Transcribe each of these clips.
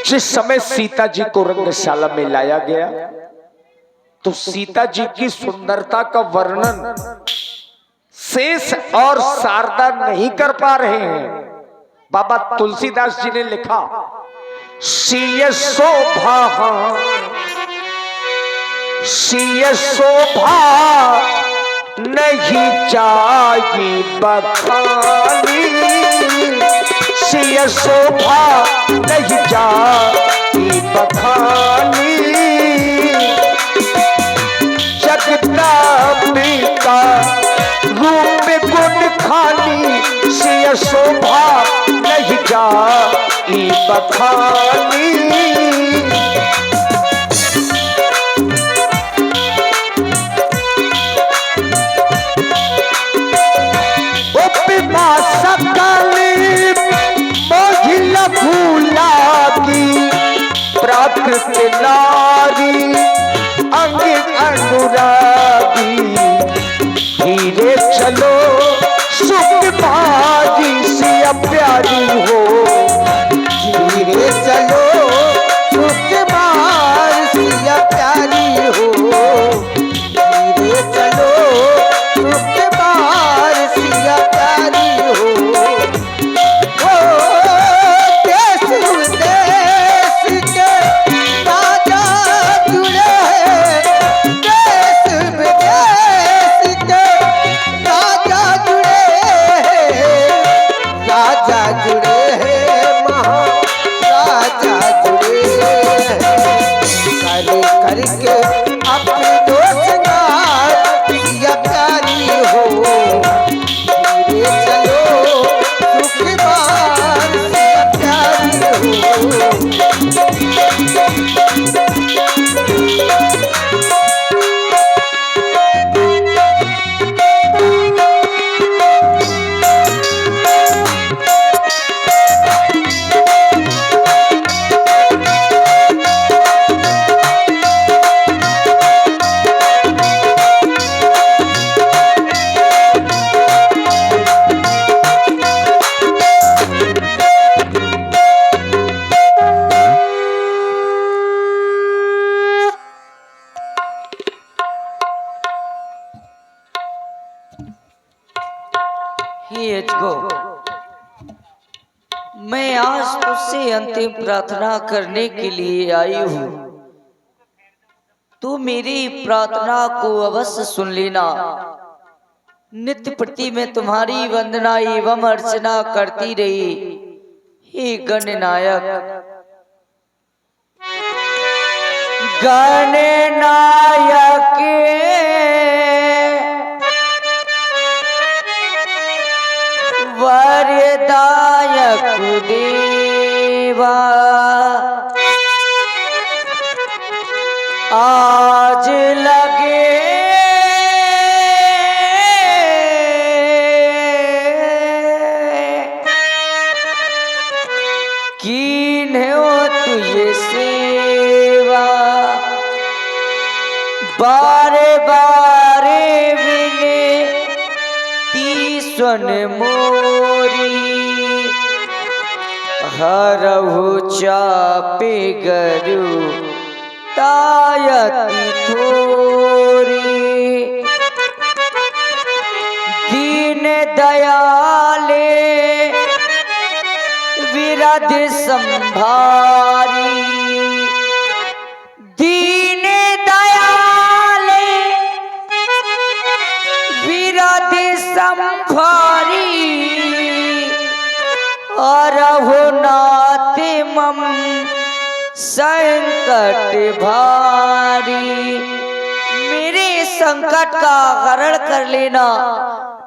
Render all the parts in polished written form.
जिस समय सीता जी को रंगशाला में लाया गया तो सीता जी की सुंदरता का वर्णन शेष और शारदा नहीं कर पा रहे हैं। बाबा तुलसीदास जी ने लिखा, सीय शोभा नहीं चाहिए बखानी, सीय शोभा नहीं चाहिए बखानी, जगदम्बिका रूप गुण खानी, सीय शोभा नहीं चाहिए बखानी। नारी अंग अनुरागी, धीरे चलो सुख भागी सिया प्यारी हो, धीरे चलो सुख भागी सिया प्यारी हो, धीरे चलो सुख भागी सिया प्यारी हो। मैं आज तुझसे अंतिम प्रार्थना करने के लिए आई हूँ। तू मेरी प्रार्थना को अवश्य सुन लेना। नित्य प्रति मैं तुम्हारी वंदना एवं अर्चना करती रही। हे गणनायक, गणनायक वरदायक देवा, आज लगे कीन्हो तुझे सेवा, बारे बारे विनती सुन मोरी, हरहु चापे गरु तायति थोरी, दीन दयाले विरध संभारी, दीन दयाले विरध संभारी, अरहु नाथ मम संकट भारी। मेरे संकट का हरण कर लेना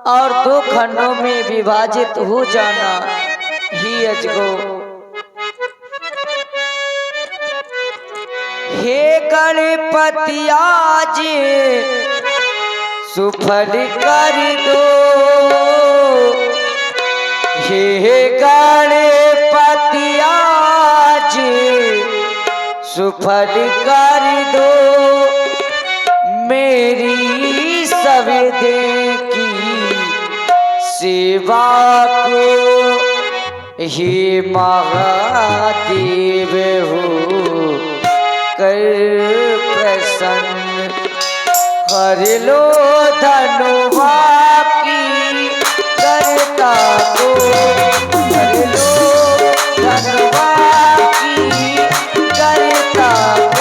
और दो खंडों में विभाजित हो जाना। ही अजगो, हे गणपति आज सुफल कर दो, हे गणपति आज सुफल कर दो, मेरी सविदे की सेवा को हे महादेव हो कर प्रसन्न, हर लो धनुवा की करता को, हर लो धनुवा की करता को।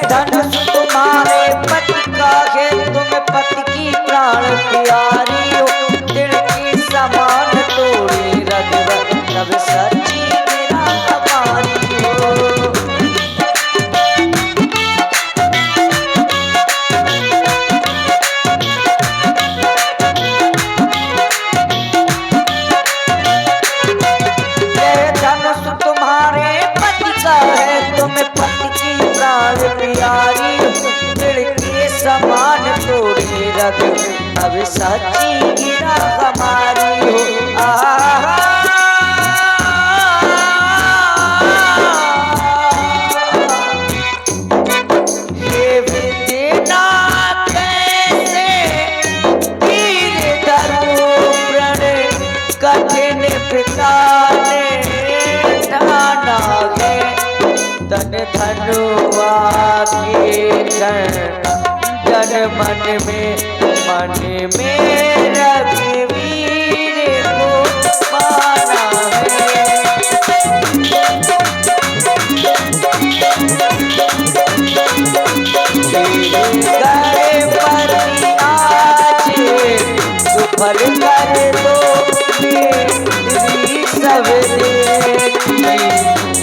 धनुष तुम्हारे पति का है, तुम पति की प्राण प्यारी हो, दिल की समान तोड़ी रघुवर तब सच्ची मेरा हमारी हो। यह धनुष तुम्हारे पति का है, तुम पति की प्राण प्यारी, दिल के समान तोड़ी रख अब सच्ची गिरा हमारी हो। हे विद्या कैसे तीर धरो प्रण कठिन पिताने ठाना है, तन धनुआ के जन मन में रघुवीर को पाना है। गणपति आज सुफल कर दो मेरी सब देखी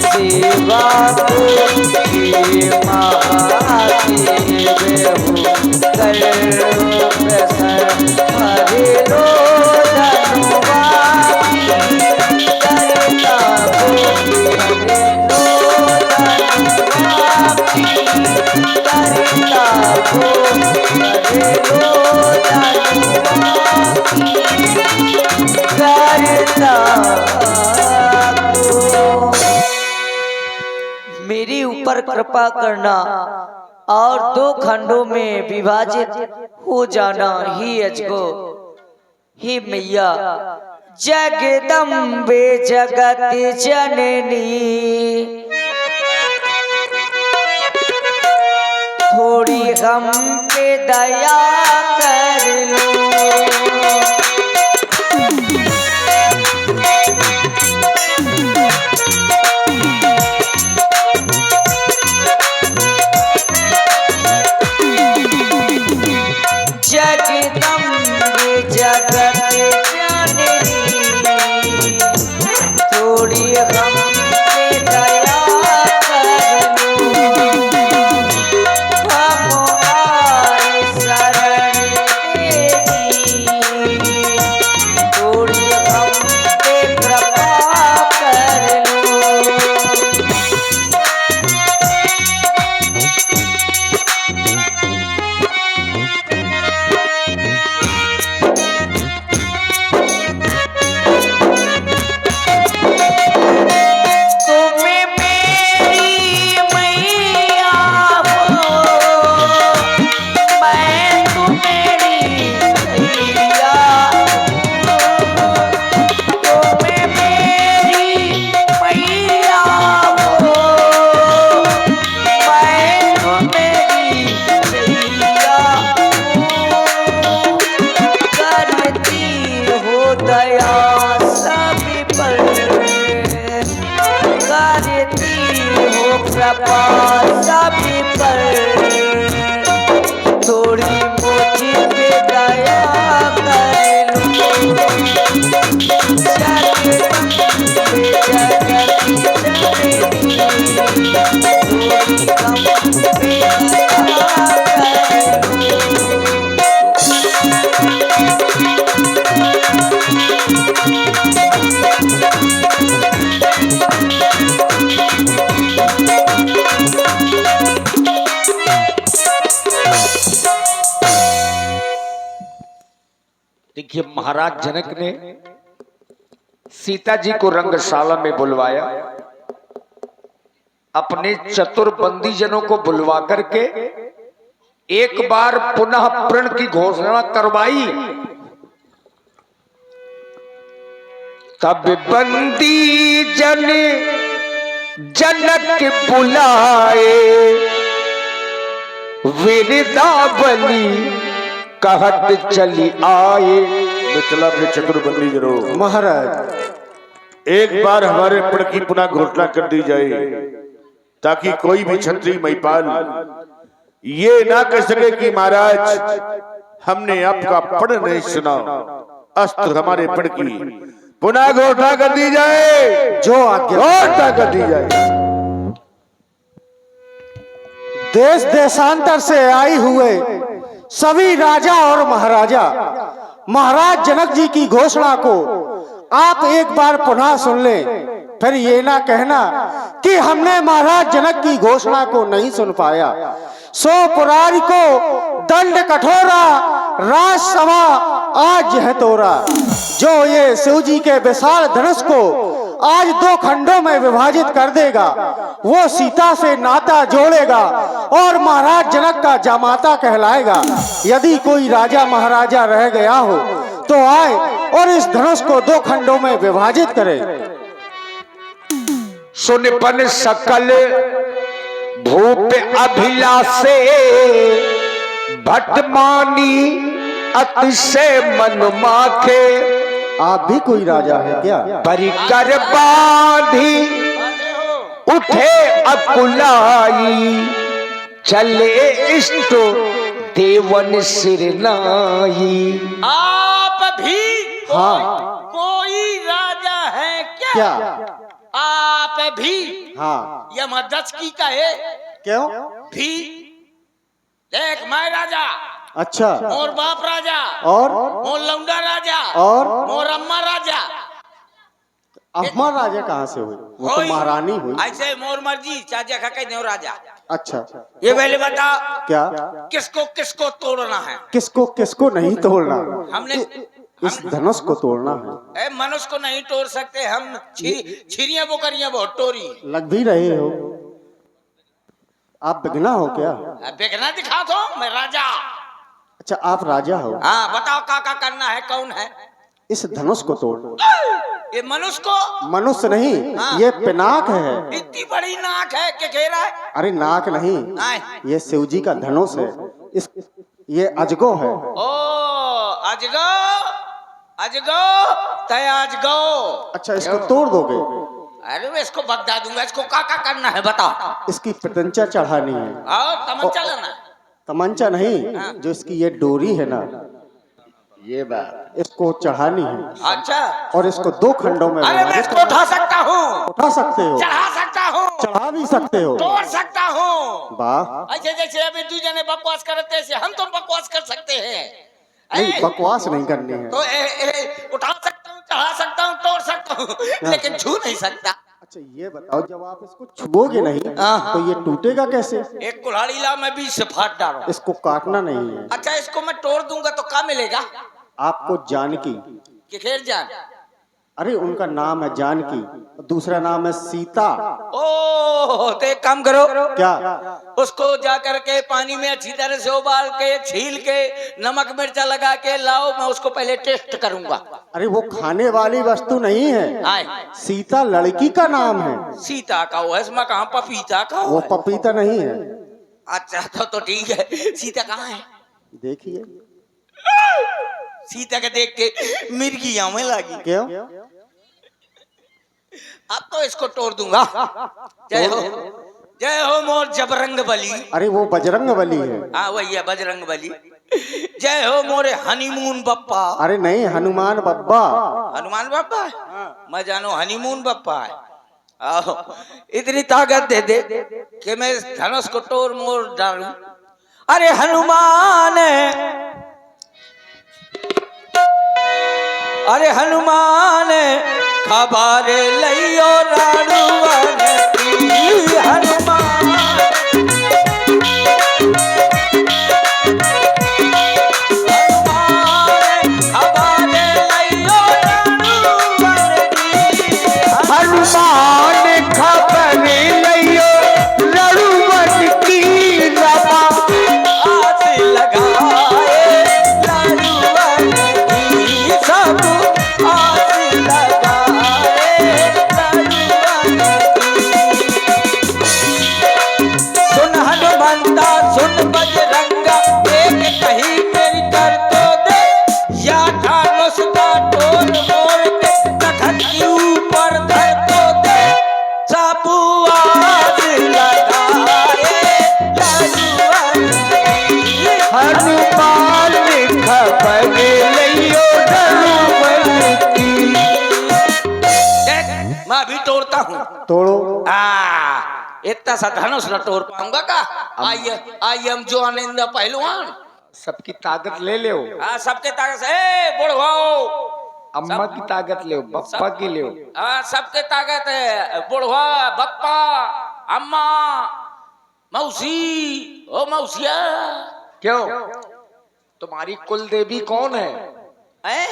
सेवा को। महादेव हो करो प्रसन्न हरे लो धनुवा करता हो हरे लो धनुवा करता हो हरे लो करता हो। मेरे ऊपर कृपा करना और दो खंडों में विभाजित हो जाना ही अजगो ही मैया जगदम्बे जगत जननी थोड़ी हम पे दया कर लो। जगदम्बे जगत जननी थोड़ी हम पे दया कर लो। हमारे शरण तेरी थोड़ी हम पे कृपा कर लो। सभी पर थोड़ी मुझ पे दया कर लो। जगदम्बे जगत जननी थोड़ी हम पे दया कर लो। देखिए, महाराज जनक ने सीता जी को रंगशाला में बुलवाया, अपने चतुर बंदी जनों को बुलवा करके एक बार पुनः प्रण की घोषणा करवाई। तब बंदी जन जनक बुलाए, वीरदावली कहत चली आए। मिथिला के चतुर्बंदी जरो महाराज एक बार हमारे प्रण की पुनः घोषणा कर दी जाए, ताकि कोई भी क्षत्रिय महिपाल ये ना कह सके कि महाराज हमने आपका प्रण नहीं सुना। अस्त्र हमारे प्रण की पुनः घोषणा कर दी जाए, जो आज्ञा घोषणा कर दी जाए। देश देशांतर से आए हुए सभी राजा और महाराजा महाराज जनक जी की घोषणा को आप एक बार पुनः सुन लें, फिर ये ना कहना कि हमने महाराज जनक की घोषणा को नहीं सुन पाया। सो पुरारी को दंड कठोरा, राजसभा आज है तोरा। जो ये शिव जी के विशाल धनुष को आज दो खंडों में विभाजित कर देगा, वो सीता से नाता जोड़ेगा और महाराज जनक का जामाता कहलाएगा। यदि कोई राजा महाराजा रह गया हो तो आए और इस धनुष को दो खंडों में विभाजित करे। सुनपन सकल भूप अभिलाषे, भटमानी अतिशय मन माखे। आप भी कोई राजा है क्या? परिकर बांधी उठे अकुलाई, चले इष्ट देवन सिरनाई। आप भी हाँ। कोई राजा है क्या? क्या आप भी हाँ। ये मदद की का है क्यों? भी देख मैं राजा अच्छा। मोर बाप राजा और मोर लौंडा राजा और मोर अम्मा राजा अम्मा राजा कहाँ से हुई? वो तो होई। महारानी हुई। ऐसे मोर मर्जी चाचा खा के देव राजा। अच्छा। ये पहले बता क्या? किसको किसको तोड़ना है? किसको किसको नहीं तोड़ना? हमने इस धनुष को तोड़ना है। ए मनुष्य को नहीं तोड़ सकते हम। छिरियां बोकरियां बहुत तोड़ी। लग भी रहे हो। आप बिगना हो क्या? बेगना दिखा दो मैं राजा। अच्छा, आप राजा हो। हाँ बताओ क्या करना है कौन है? इस धनुष को तोड़ना। ये मनुष्य को? मनुष्य नहीं, हाँ। ये पिनाक है। इतनी बड़ी नाक है कि घेरा है? अरे नाक नहीं, आए। ये शिवजी का धनुष है। इस ये अजगो है। ओ अजगो अजगो तय अजगो। अच्छा, इसको तोड़ दोगे? अरे मैं इसको बगदा दूंगा। इसको क्या करना है बताओ? इसकी प्रत्यंचा चढ़ानी है। और तमंचा लेना? तमंचा नहीं, हाँ। जो इसकी ये डोरी है ना, ये बात इसको चढ़ानी है। अच्छा। और इसको दो खंडों में अरे मैं इसको उठा सकता हूँ, उठा सकते हो, चढ़ा सकता हूँ, चढ़ा भी सकते हो, तोड़ सकता हूँ। वाह। ऐसे जैसे अभी दू जने बकवास करते ऐसे हम तो बकवास कर सकते हैं। नहीं, ए, बकवास नहीं करनी है। तो उठा सकता हूँ, चढ़ा सकता हूँ, तोड़ सकता हूँ, लेकिन छू नहीं सकता। अच्छा ये बताओ, जब आप इसको छुओगे नहीं तो ये टूटेगा कैसे? एक कुल्हाड़ी ला मैं बीच से फाड़ डालूं। इसको काटना नहीं है। अच्छा इसको मैं तोड़ दूंगा तो क्या मिलेगा? आपको जानकी, कि खेर जान। अरे उनका नाम है जानकी, दूसरा नाम है सीता। ओ तो एक काम करो, क्या? उसको जा करके पानी में अच्छी तरह से उबाल के छील के नमक मिर्चा लगा के लाओ, मैं उसको पहले टेस्ट करूंगा। अरे वो खाने वाली वस्तु नहीं है, आए। सीता लड़की का नाम है। सीता का वो है, इसमें कहाँ पपीता का वो है? पपीता नहीं है। अच्छा तो ठीक है। सीता कहाँ है? देखिए। सीता के देख के मिर्गियां में लगी। क्यों? अब तो इसको तोड़ दूंगा। जय हो मोर जबरंग बली। अरे वो बजरंग बली है। हाँ वही है बजरंग बली। जय हो मोरे हनीमून बप्पा। अरे नहीं, हनुमान बब्बा। हनुमान बप्पा है? मैं जानो हनीमून बप्पा है। आओ इतनी ताकत दे दे कि मैं इस धनुष को तोड़ मोड़ डालूं। अरे हनुमान, अरे हनुमान खबर लियो राणुवन की। हनुमान खबर लियो राणुवन की। हनुमान खबर लियो रघुवर की रमा। आस लगाए राणुवन की। सब आस लगाए राणुवन की। सुन हनुमंता सुन बजरंगा, एक कहीं मेरी कर तो दे। या धनुष का तोड़ मोड़ के तखत के ऊपर धर तो दे। सब आस लगाए राणुवन की। हनुमान खबर लियो रघुवर की। देख मैं भी तोड़ता हूँ। तोड़ो। इतना सा धनुष न तोड़ पाऊंगा का? आई एम जो आनंद पहलवान। सबकी ताकत ले लो। सबके ताकत से बुढ़वाओ। अम्मा की ताकत ले, बप्पा की ले। सबके ताकत है। बुढ़वा बप्पा अम्मा मौसी। ओ मौसिया क्यों? तुम्हारी कुल देवी कौन है? हैं?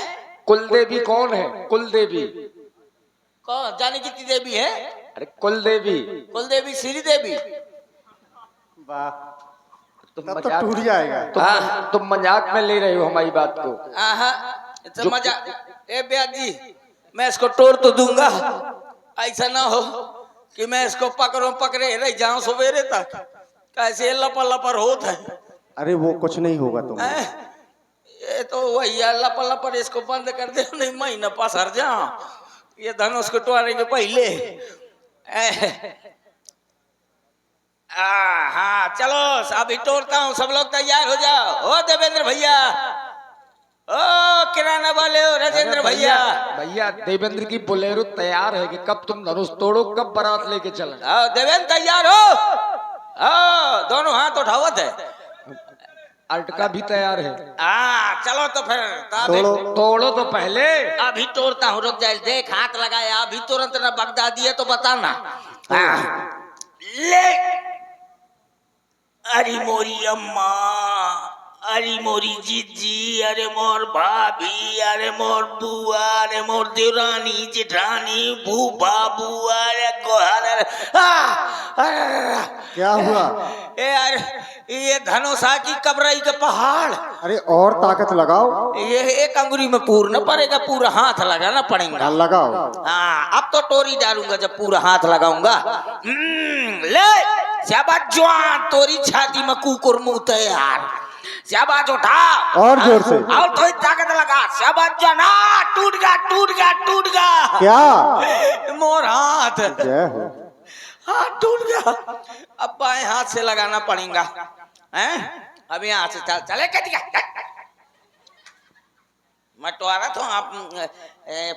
कुल देवी कौन है? कुल देवी कौन जाने कितनी देवी है? अरे कुल देवी। कुल देवी श्री देवी। वाह, तुम तब तो टूट जाएगा। तुम मजाक में ले रहे हो हमारी बात को। तो मजा। ए ब्याज जी मैं इसको तोड़ तो दूंगा, ऐसा ना हो कि मैं इसको पकड़े रह जाऊं सवेरे तक। कैसे लपर लपर होता है। अरे वो कुछ नहीं होगा तुम्हें। ये तो वही है लपर लपर। इसको बंद कर दे, नहीं मैं न पसर जाऊं। ये धनुष को तोड़ने के पहले। हाँ चलो अभी तोड़ता हूँ, सब लोग तैयार हो जाओ। ओ देवेंद्र भैया ओ किराना वाले हो राजेंद्र भैया। भैया देवेंद्र की बोलेरो तैयार है कि कब तुम धनुष तोड़ो, कब बारात लेके चलें। आओ देवेंद्र तैयार हो? आओ दोनों हाथ उठावत है। अटका भी तैयार है। चलो तो फिर तोड़ो तो पहले। अभी तोड़ता हूँ, रुक जाए, देख हाथ लगाया अभी तुरंत ना बगदादी है तो बताना। ले अरे मोरी अम्मा, अरे मोरी जीजी, अरे मोर भाभी, अरे मोर बुआ, अरे मोर देवरानी जेठानी भूपा बुआ, अरे गोहर। क्या हुआ? यार ये धनुषा की कबराई के पहाड़। अरे और ताकत लगाओ। ये एक अंगुली में पूर्ण पड़ेगा, पूरा हाथ लगाना पड़ेगा। लगाओ। अब तो टोरी डालूंगा जब पूरा हाथ लगाऊंगा। ले शाबाश जवान, तोरी छाती में कुकुर मुंह तैयार। शाबाश उठा और जोर से। और थोड़ी ताकत लगा। शाबाश जना, टूट गया टूट गया टूट गया। क्या? मोर हाथ, जय हो। हाथ टूट गया। अब बाएं हाथ से लगाना पड़ेगा। हैं अभी यहाँ से चल चले कट गया। मैं तो आ रहा था, आप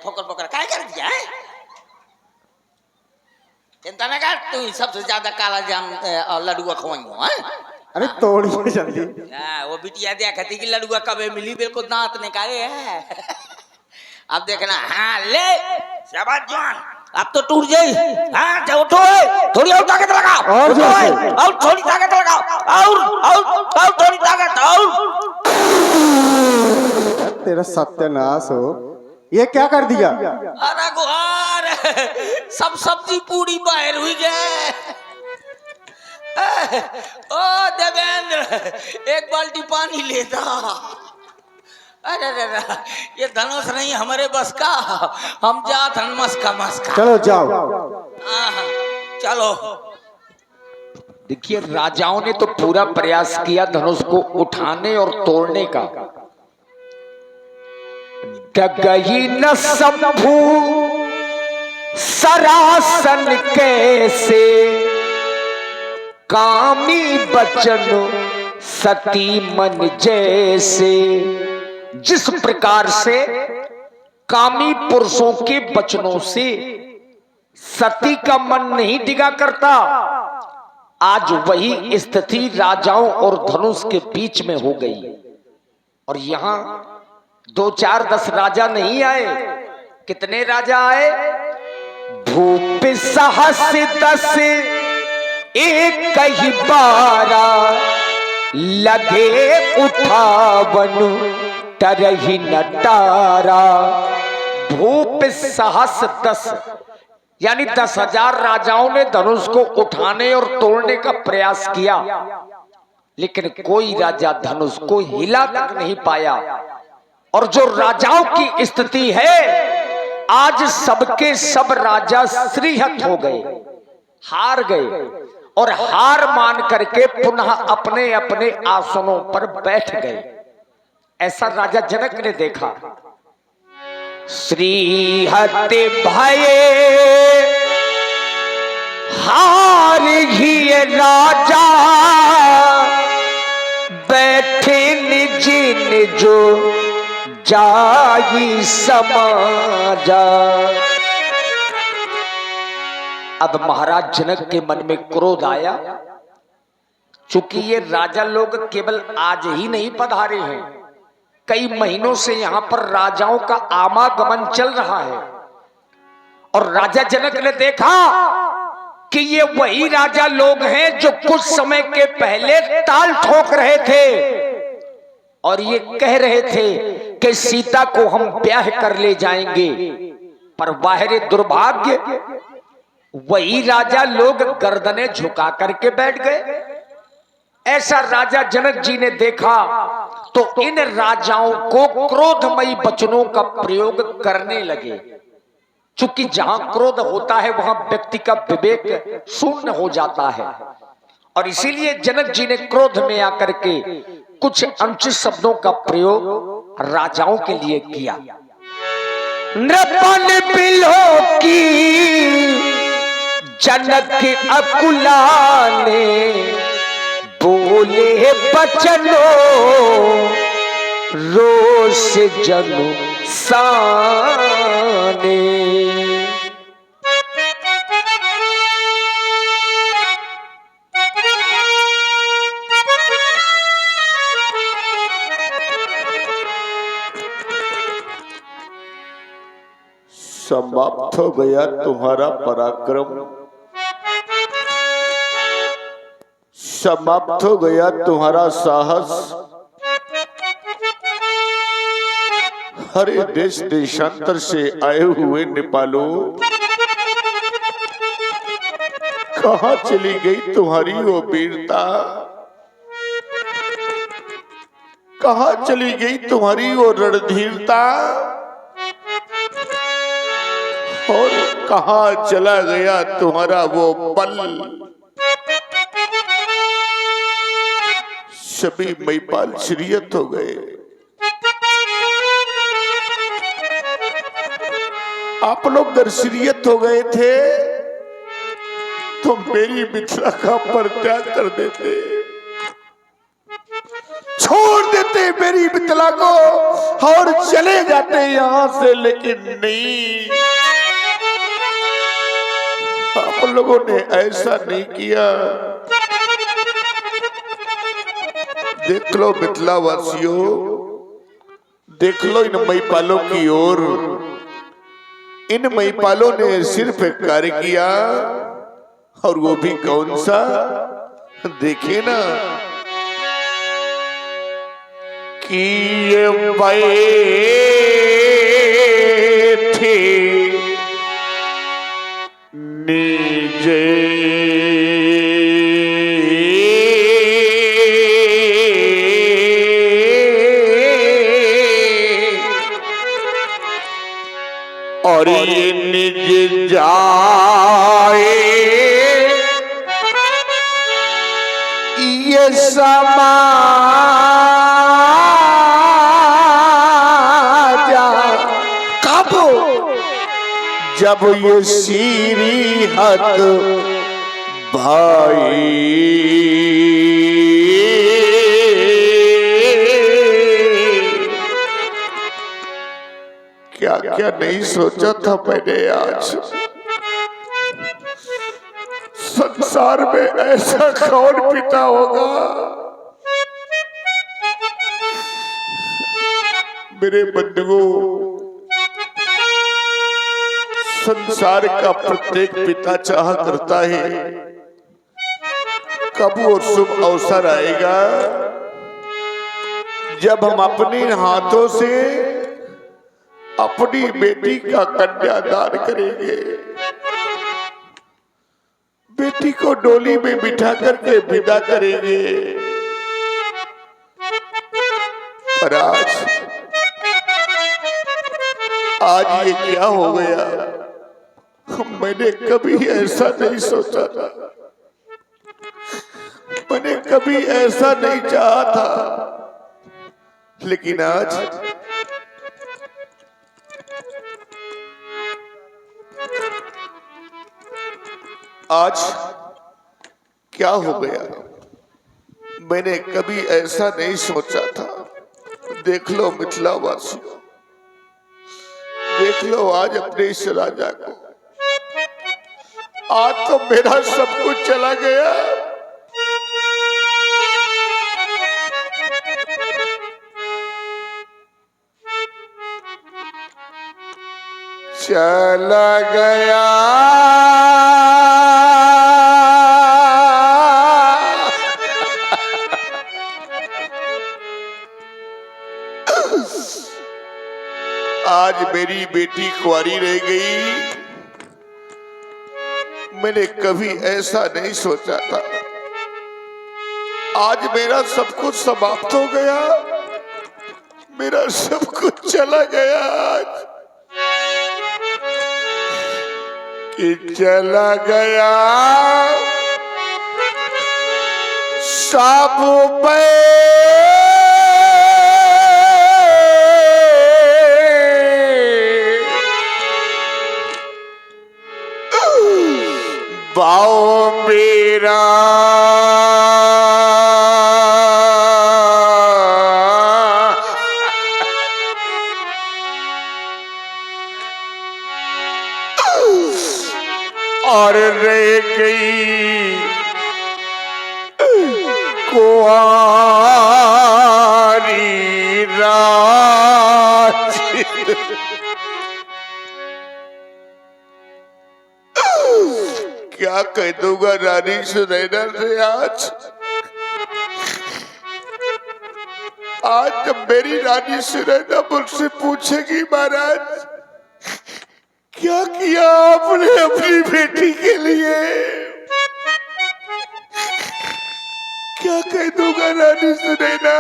फोकर फोकर क्या कर दिया है? चिंता न कर, तू सबसे ज्यादा काला जाम और लड्डुआ खवाऊंगा। अरे तोड़िए जल्दी। वो बिटिया देखती कि लड्डुआ कबे मिली, बिल्कुल दांत निकाले है। अब देखना। हाँ ले शाबाश जवान, अब तो टूट जाए। हाँ जाओ उठो, थोड़ी और ताकत लगाओ। और थोड़ी ताकत लगाओ। और थोड़ी ताकत और। तेरा सत्यानाश हो, ये क्या कर दिया? अरे गुहार, सब सब्जी पूरी बाहर हुई गए। ओ देवेंद्र, एक बाल्टी पानी लेता। अरे ये धनुष नहीं हमारे बस का, हम जात हन मस्का मस्का। चलो जाओ। चलो। देखिए राजाओं ने तो पूरा प्रयास किया धनुष को उठाने और तोड़ने का। डगही न शंभु सरासन कैसे, कामी बचन सती मन जैसे। जिस प्रकार से कामी पुरुषों के वचनों से सती का मन नहीं टिका करता, आज वही स्थिति राजाओं और धनुष के बीच में हो गई। और यहां 2 4 10 राजा नहीं आए, कितने राजा आए? भूप सहस 10 एक ही 12, लगे उठावन तरही नटारा। भूप सहस 10 यानी 10,000 राजाओं ने धनुष को उठाने और तोड़ने का प्रयास किया, लेकिन कोई राजा धनुष को हिला तक नहीं पाया। और जो राजाओं की स्थिति है, आज सबके सब राजा श्रीहत हो गए, हार गए, और हार मान करके पुनः अपने अपने आसनों पर बैठ गए। ऐसा राजा जनक ने देखा। श्रीहत भये हार ही राजा, बैठे निज निजो जाई समाजा। अब महाराज जनक के मन में क्रोध आया, चूंकि ये राजा लोग केवल आज ही नहीं पधारे हैं, कई महीनों से यहां पर राजाओं का आवागमन चल रहा है। और राजा जनक ने देखा कि ये वही राजा लोग हैं जो कुछ समय के पहले ताल ठोक रहे थे और ये कह रहे थे कि सीता को हम ब्याह कर ले जाएंगे। पर बाहरी दुर्भाग्य, वही राजा लोग गर्दनें झुका करके बैठ गए। ऐसा राजा जनक जी ने देखा तो इन राजाओं को क्रोधमयी वचनों का प्रयोग करने लगे। चूंकि जहां क्रोध होता है वहां व्यक्ति का विवेक शून्य हो जाता है, और इसीलिए जनक जी ने क्रोध में आकर के कुछ अनुचित शब्दों का प्रयोग राजाओं के लिए किया। नृपन बिलो की जनक अकुलाने बोले बचनो रोष जनु साने। समाप्त हो गया तुम्हारा पराक्रम, समाप्त हो गया तुम्हारा साहस। हरे देश देशांतर से आए हुए नेपालों, कहां चली गई तुम्हारी वो वीरता, कहां चली गई तुम्हारी वो रणधीरता, और कहां चला गया तुम्हारा वो बल। सभी महिपाल शरीयत हो गए। आप लोग अगर शरीयत हो गए थे तो मेरी मिथिला का परित्याग कर देते, छोड़ देते मेरी मिथिला को और चले जाते यहां से, लेकिन नहीं, आप लोगों ने ऐसा नहीं किया। देख लो मिथिला वासियों, देख लो इन महिपालों की ओर। इन महिपालों ने सिर्फ एक कार्य किया, और वो भी कौन सा, देखे ना, कि ये बैठे नीचे और ये निज जाए, ये समाजा कब, जब ये सीरी हद भाई। क्या क्या नहीं सोचा था मैंने आज। संसार में ऐसा कौन पिता होगा। मेरे बंधुओं, संसार का प्रत्येक पिता चाह करता है कब वो शुभ अवसर आएगा जब हम अपने हाथों से अपनी बेटी का कन्यादान करेंगे, बेटी को डोली में बिठा करके विदा करेंगे। पर आज ये क्या हो गया। मैंने कभी ऐसा नहीं सोचा था, मैंने कभी ऐसा नहीं चाहा था, लेकिन आज क्या हो गया। मैंने कभी ऐसा नहीं सोचा था। देख लो मिथिला वासियों, देख लो आज अपने इस राजा को। आज तो मेरा सब कुछ चला गया। चला गया आज मेरी बेटी कुंवारी रह गई। मैंने कभी ऐसा नहीं सोचा था। आज मेरा सब कुछ समाप्त हो गया, मेरा सब कुछ चला गया। आज कि चला गया सब पे बाओ मेरा कुंवारी राज क्या कह दूंगा रानी सुनैना से आज जब मेरी रानी सुनैना मुझसे पूछेगी महाराज क्या किया आपने अपनी बेटी के लिए, क्या कह दूंगा रानी सुनैना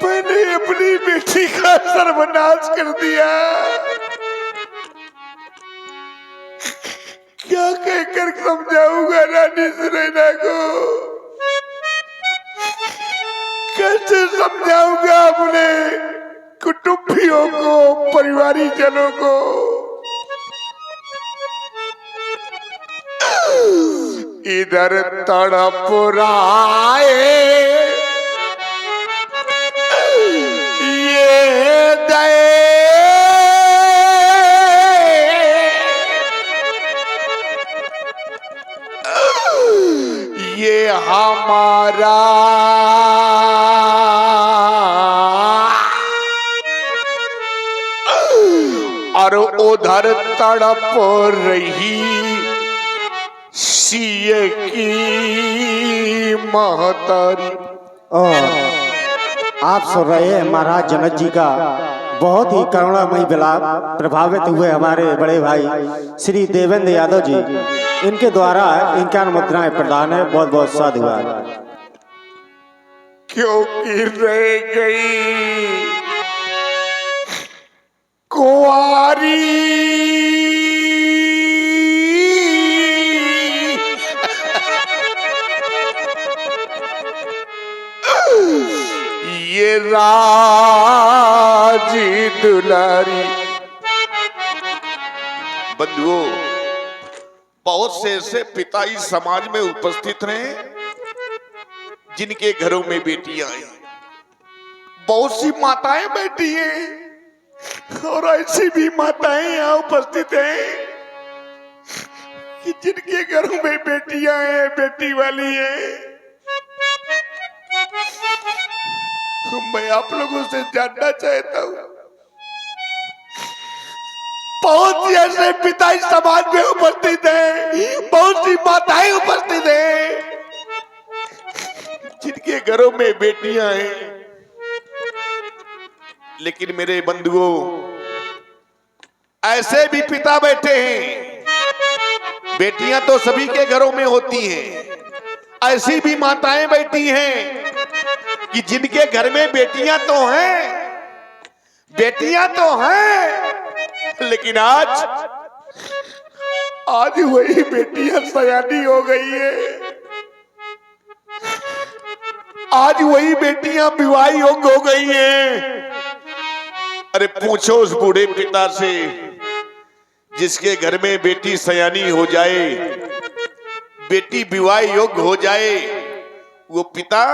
मैंने अपनी बेटी का सर्वनाश कर दिया, क्या कहकर समझाऊंगा रानी सुनैना को, कैसे समझाऊंगा अपने कुटुंबियों को, परिवारीजनों को। इधर तड़प राए ये दे ये हमारा और उधर तड़प रही सीए की महतारी। और आप सुन रहे हैं महाराज जनक जी का बहुत ही करुणामयी विलाप। प्रभावित हुए हमारे बड़े भाई श्री देवेंद्र यादव जी, इनके द्वारा 51 मुद्राएं प्रदान है। बहुत बहुत साधुवाद। क्योंकि रह गई कुंवारी ये राजी दुलारी। बंधुओं, बहुत से ऐसे पिता इस समाज में उपस्थित रहे जिनके घरों में बेटियां आई, बहुत सी माताएं बैठी हैं और ऐसी भी माताएं यहाँ उपस्थित हैं कि जिनके घरों में बेटियां हैं, बेटी वाली हैं। मैं आप लोगों से जानना चाहता हूं, बहुत सी ऐसे पिता इस समाज में उपस्थित हैं, बहुत सी माताएं उपस्थित हैं जिनके घरों में बेटियां हैं। लेकिन मेरे बंधुओं, ऐसे भी पिता बैठे हैं, बेटियां तो सभी के घरों में होती हैं, ऐसी भी माताएं बैठी हैं कि जिनके घर में बेटियां तो हैं, बेटियां तो हैं, लेकिन आज वही बेटियां सयानी हो गई है, आज वही बेटियां विवाह योग्य हो गई हैं। अरे पूछो उस बूढ़े पिता से जिसके घर में बेटी सयानी हो जाए, बेटी विवाह योग्य हो जाए, वो पिता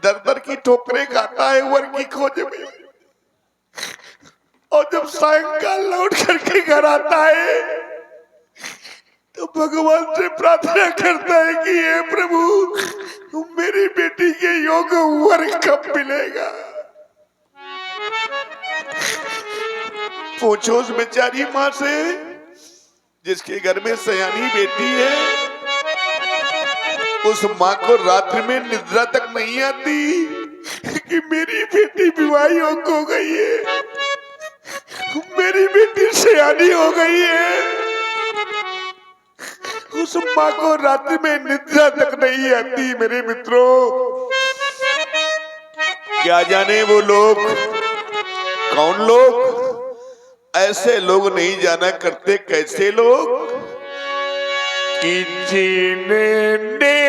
दर दर की ठोकरें खाता है वर की खोज में, और जब सायंकाल लौट करके घर आता है तो भगवान से प्रार्थना करता है कि हे प्रभु, मेरी बेटी के योग्य वर कब मिलेगा। पूछो उस बेचारी माँ से जिसके घर में सयानी बेटी है, उस माँ को रात्रि में निद्रा तक नहीं आती कि मेरी बेटी विवाह योग्य हो गई है, मेरी बेटी सयानी हो गई है। उस माँ को रात्रि में निद्रा तक नहीं आती। मेरे मित्रों, क्या जाने वो लोग कौन लोग, ऐसे लोग नहीं जाना करते कैसे लोग कि जिन्होंने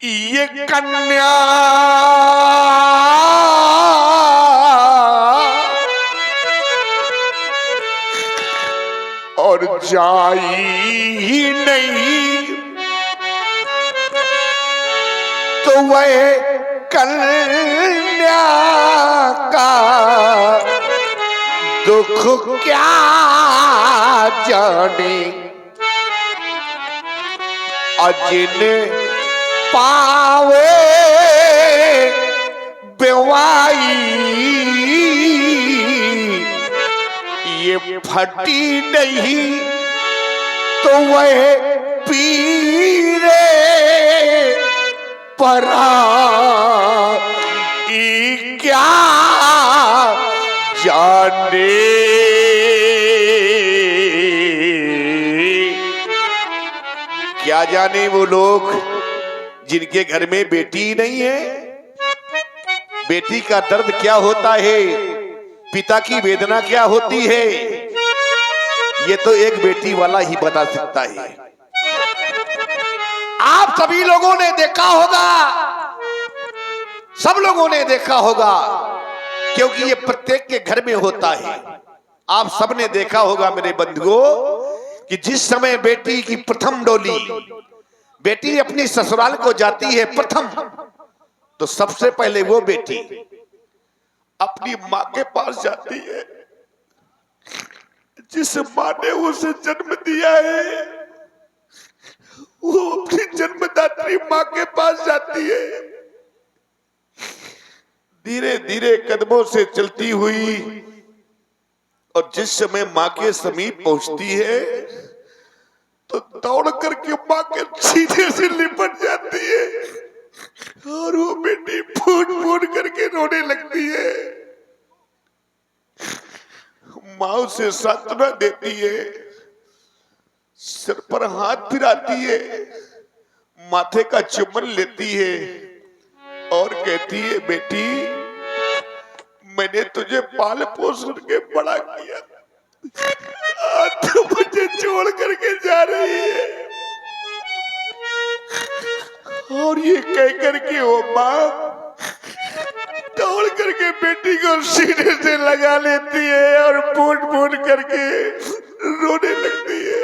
ये कन्या और जाई ही नहीं तो वह कन्या का दुख क्या जाने। अजिन पावे बेवाई ये फटी नहीं तो वह पीरे परा क्या जाने। क्या जाने वो लोग जिनके घर में बेटी नहीं है, बेटी का दर्द क्या होता है, पिता की वेदना क्या होती है, ये तो एक बेटी वाला ही बता सकता है। आप सभी लोगों ने देखा होगा, सब लोगों ने देखा होगा, क्योंकि ये प्रत्येक के घर में होता है। आप सबने देखा होगा मेरे बंधुओं कि जिस समय बेटी की प्रथम डोली, बेटी अपनी ससुराल को जाती है प्रथम, तो सबसे पहले वो बेटी अपनी माँ के पास जाती है, जिस माँ ने उसे जन्म दिया है, वो अपनी जन्मदात्री माँ के पास जाती है। धीरे धीरे कदमों से चलती हुई, और जिस समय माँ के समीप पहुंचती है तो दौड़ करके माँ के सीने से लिपट जाती है, और वो बेटी फूट फूट करके रोने लगती है। माँ उसे सांत्वना देती है, सिर पर हाथ फिराती है, माथे का चुम्बन लेती है और कहती है, बेटी मैंने तुझे पाल पोस करके बड़ा किया, आज तो मुझे छोड़ करके जा रही है। और ये कह करके वो माँ दौड़ करके बेटी को सीने से लगा लेती है और फूट फूट करके रोने लगती है।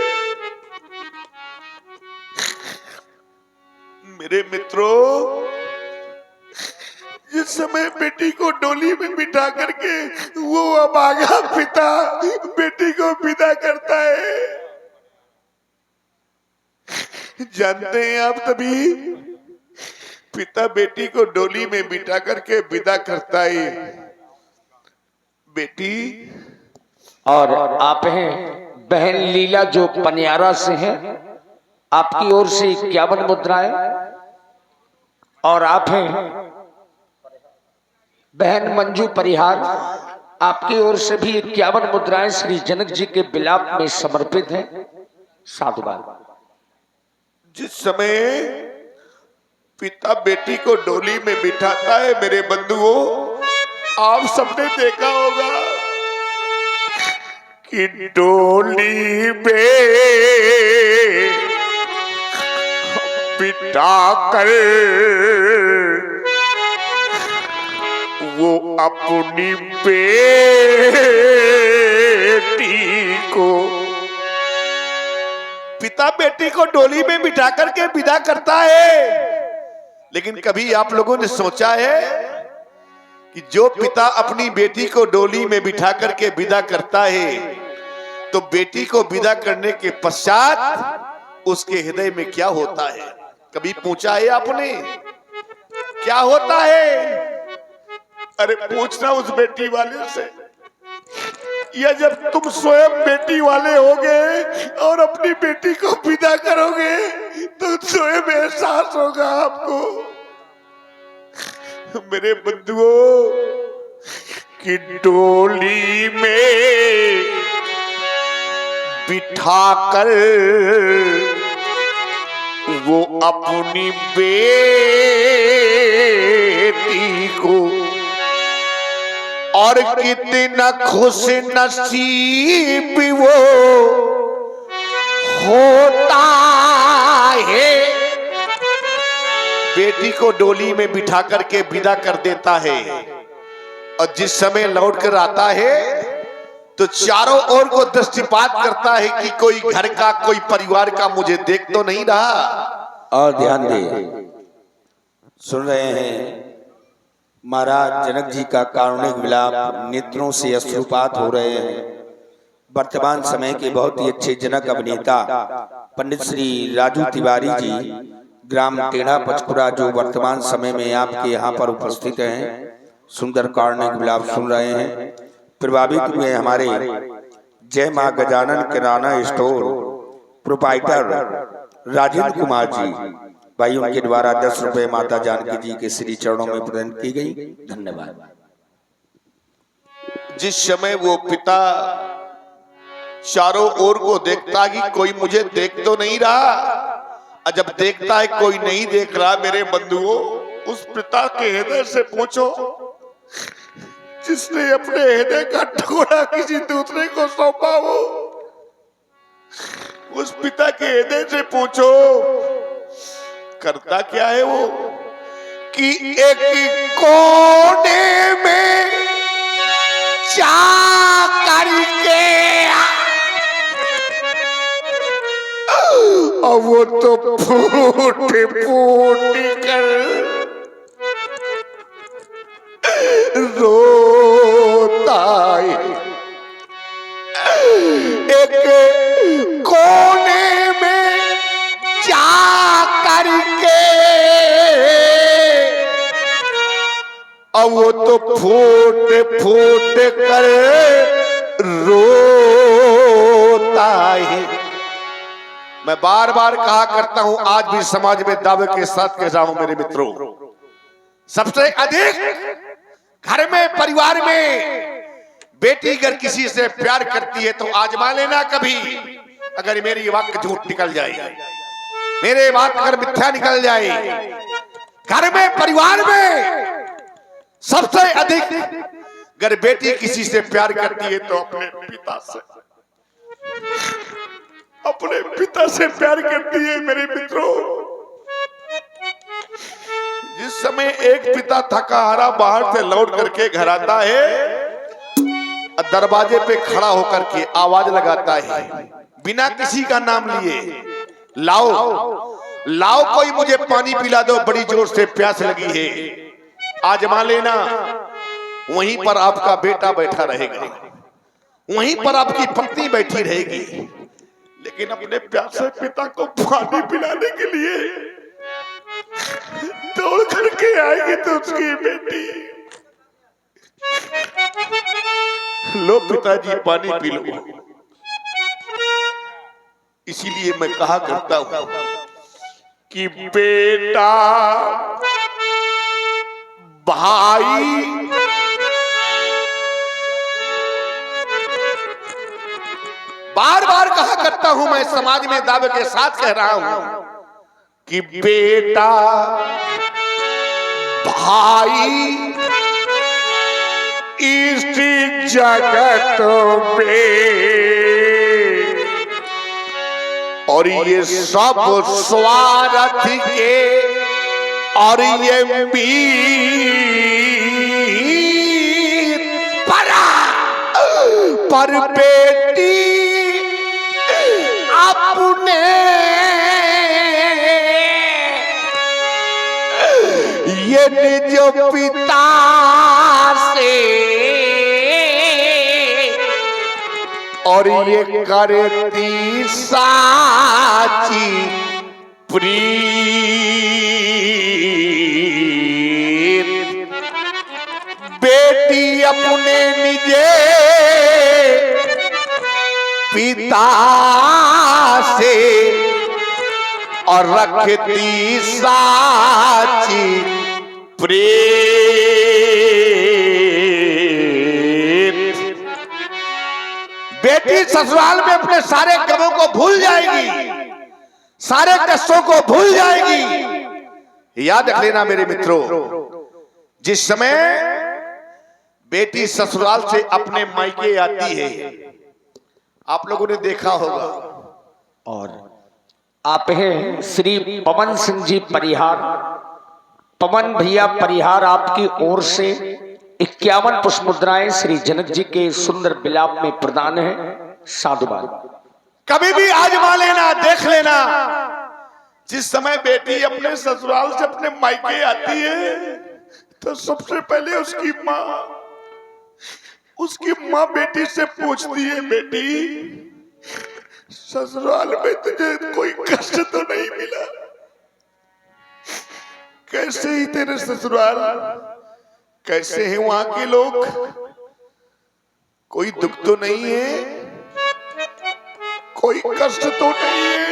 मेरे मित्रों, जिस समय बेटी को डोली में बिठा करके वो अभागा पिता बेटी को विदा करता है, जानते हैं आप, तभी पिता बेटी को डोली में बिठा करके विदा करता है। बेटी और आप हैं बहन लीला जो पनियारा से हैं, आपकी ओर से 51 मुद्राएं, और आप हैं बहन मंजू परिहार, आपकी ओर से भी 51 मुद्राएं श्री जनक जी के विलाप में समर्पित हैं। साधुवाद। जिस समय पिता बेटी को डोली में बिठाता है, मेरे बंधुओं, आप सबने देखा होगा कि डोली में बिठाकर वो अपनी बेटी को, पिता बेटी को डोली में बिठा करके विदा करता है। लेकिन कभी आप लोगों ने सोचा है कि जो पिता अपनी बेटी को डोली में बिठा करके विदा करता है, तो बेटी को विदा करने के पश्चात उसके हृदय में क्या होता है? कभी पूछा है आपने क्या होता है? अरे पूछना उस बेटी वाले से, या जब तुम स्वयं बेटी वाले होगे और अपनी बेटी को विदा करोगे तो स्वयं एहसास होगा आपको। मेरे बंधुओं, कि डोली में बिठाकर वो अपनी बेटी को, और कितना खुश नसीब वो होता है। बेटी को डोली में बिठा करके विदा कर देता है, और जिस समय लौट कर आता है तो चारों ओर को दृष्टिपात करता है कि कोई घर का, कोई परिवार का मुझे देख तो नहीं रहा। और ध्यान दे, सुन रहे हैं महाराज जनक जी का कारुणिक विलाप, नेत्रों से अश्रुपात हो रहे हैं। वर्तमान समय के बहुत ही अच्छे जनक अभिनेता पंडित श्री राजू तिवारी जी, ग्राम टेढ़ा पचपुरा, जो वर्तमान समय में आपके यहाँ पर उपस्थित हैं, सुंदर कार्णिक विलाप सुन रहे हैं। प्रभावित हुए हमारे जय मां गजानन किराना स्टोर प्रोपाइटर राजेंद्र कुमार जी भाई, उनके द्वारा 10 रुपए माता जानकी जी के श्री चरणों में प्रदान की गई। धन्यवाद। जिस समय वो पिता चारों ओर को देखता कि कोई मुझे देख तो नहीं रहा, और जब देखता है कोई नहीं देख रहा, मेरे बंधुओं, उस पिता के हृदय से पूछो जिसने अपने हृदय का टुकड़ा किसी दूसरे को सौंपा हो, उस पिता के हृदय से पूछो करता क्या है वो, कि एक कोने में जा करके और वो तो फूट कर रोता है। एक कोने में जा करके और वो तो फूट कर रोता है। मैं बार बार कहा करता हूं, आज भी समाज में दावे के साथ कह रहा हूं मेरे मित्रों, सबसे अधिक घर में, परिवार में बेटी अगर किसी से प्यार करती है तो आजमा लेना कभी। अगर मेरी वाक्य झूठ निकल जाए, मेरे बात अगर मिथ्या निकल जाए, घर में, परिवार में सबसे अधिक अगर बेटी किसी से प्यार करती है तो अपने पिता से प्यार करती है मेरे मित्रों। जिस समय एक पिता थका हारा बाहर से लौट करके घर आता है, दरवाजे पे खड़ा होकर के आवाज लगाता है बिना किसी का नाम लिए, लाओ कोई मुझे पानी पिला दो, बड़ी जोर से प्यास लगी है। आजमा लेना, वहीं पर आपका बेटा बैठा रहेगा, वहीं पर आपकी पत्नी बैठी रहेगी, लेकिन अपने प्यासे पिता को पानी पिलाने के लिए दौड़ करके आएगी तो उसकी बेटी, लो पिताजी पानी पी लो। इसीलिए मैं कहा करता हूं कि बेटा, भाई, बार बार कहा करता हूं मैं, समाज में दावे के साथ कह रहा हूं कि बेटा, भाई, इस जगत में और ये सब स्वार्थ के और ये पर बेटी अपने ये निज पिता से और ये करती साची प्रीत। बेटी अपने निजे पिता से और रखती साची प्रीत। बेटी ससुराल में अपने सारे गमों को भूल जाएगी, सारे कष्टों को भूल जाएगी। याद रख लेना मेरे मित्रों, जिस समय बेटी ससुराल से अपने मायके आती है, आप लोगों ने देखा होगा, और आप हैं श्री पवन सिंह जी परिहार, पवन भैया परिहार, आपकी ओर से 51 पुष्प मुद्राएं श्री जनक जी के सुंदर विलाप में प्रदान है। साधुवाद। कभी भी आजमा लेना, देख लेना, जिस समय बेटी अपने ससुराल से अपने मायके आती है तो सबसे पहले उसकी माँ बेटी से पूछती है, बेटी ससुराल में तुझे कोई कष्ट तो नहीं मिला। कैसे ही तेरे ससुराल, कैसे हैं वहां के लोग, कोई दुख तो नहीं है, कोई कष्ट तो नहीं है।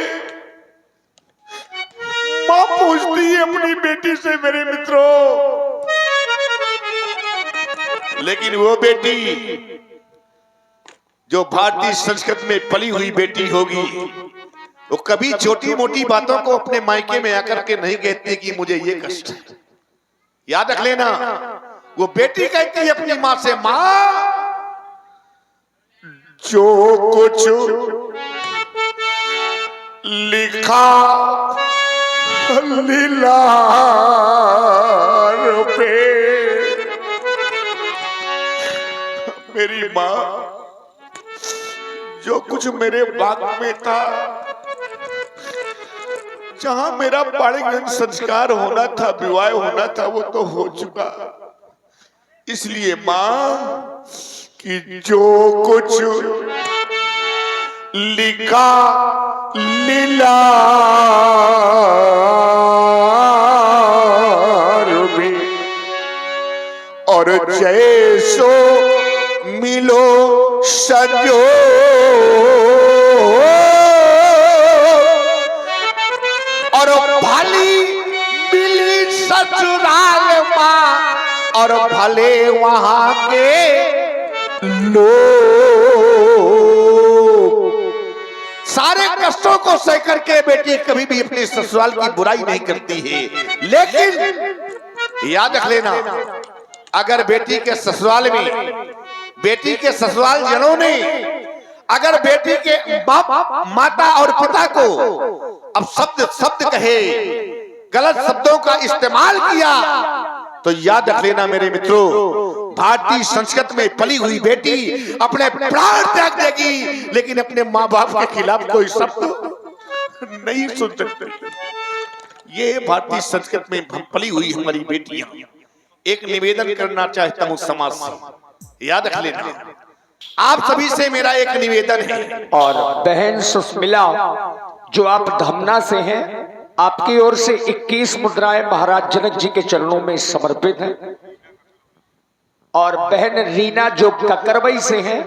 मां पूछती है अपनी बेटी से, मेरे मित्रों, लेकिन वो बेटी जो भारतीय संस्कृति में पली हुई बेटी होगी, वो कभी छोटी मोटी बातों को अपने मायके में आकर के नहीं कहती कि मुझे ये कष्ट है। याद रख लेना, वो बेटी कहती है अपनी मां से, मां जो कुछ लिखा लीलार पे, मेरी मां जो कुछ मेरे बाग में था, जहां मेरा बालिगन संस्कार होना था, विवाह होना था, वो तो हो चुका। इसलिए मां कि जो कुछ लिखा लीलार में, और जैसो मिलो सजो, और भली मिली ससुराल मां, और भले वहां के लोग। सारे कष्टों को सह करके बेटी कभी भी अपने ससुराल की बुराई नहीं करती है। लेकिन याद रख लेना, अगर बेटी के ससुराल में, बेटी के ससुराल जनों ने अगर बेटी के बाप, माता और पिता को अब शब्द कहे, गलत शब्दों का इस्तेमाल किया, तो याद रख लेना मेरे मित्रों, भारतीय संस्कृति में पली हुई बेटी अपने प्राण त्याग देगी, लेकिन अपने माँ बाप के खिलाफ कोई शब्द नहीं सुन सकते। ये भारतीय संस्कृति में पली हुई हमारी बेटियां। एक निवेदन करना चाहता हूं समाज से, याद रख लेना, आप सभी से मेरा एक निवेदन है। और बहन सुस्मिला जो आप धमना से हैं, आपकी ओर से 21 मुद्राएं महाराज जनक जी के चरणों में समर्पित हैं। और बहन रीना जो ककरवई से हैं,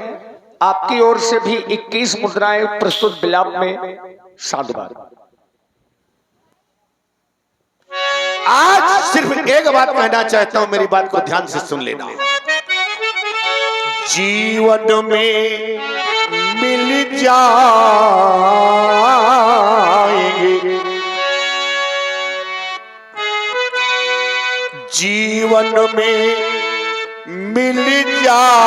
आपकी ओर से भी 21 मुद्राएं प्रस्तुत बिलाप में साधुवाद। आज सिर्फ एक बात कहना चाहता हूं, मेरी बात को ध्यान से सुन लेना। जीवन में मिल जाएंगे, जीवन में मिल जाएंगे,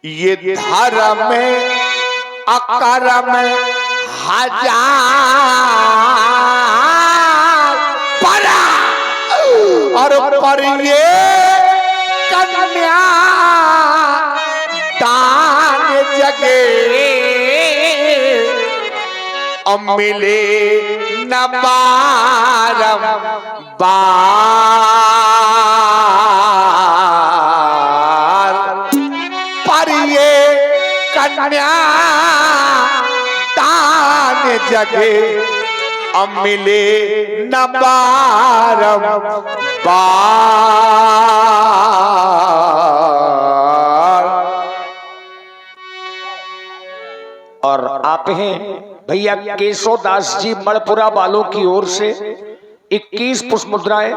ये धर्म में अकर्म हजार परा, और पर ये कन्या दान जगे, मिले न बारंबार, पर ये कन्या दान जगे, मिले न बारंबार। और आप हैं भैया केशव दास जी मणपुरा वालों की ओर से 21 पुष्प मुद्राएं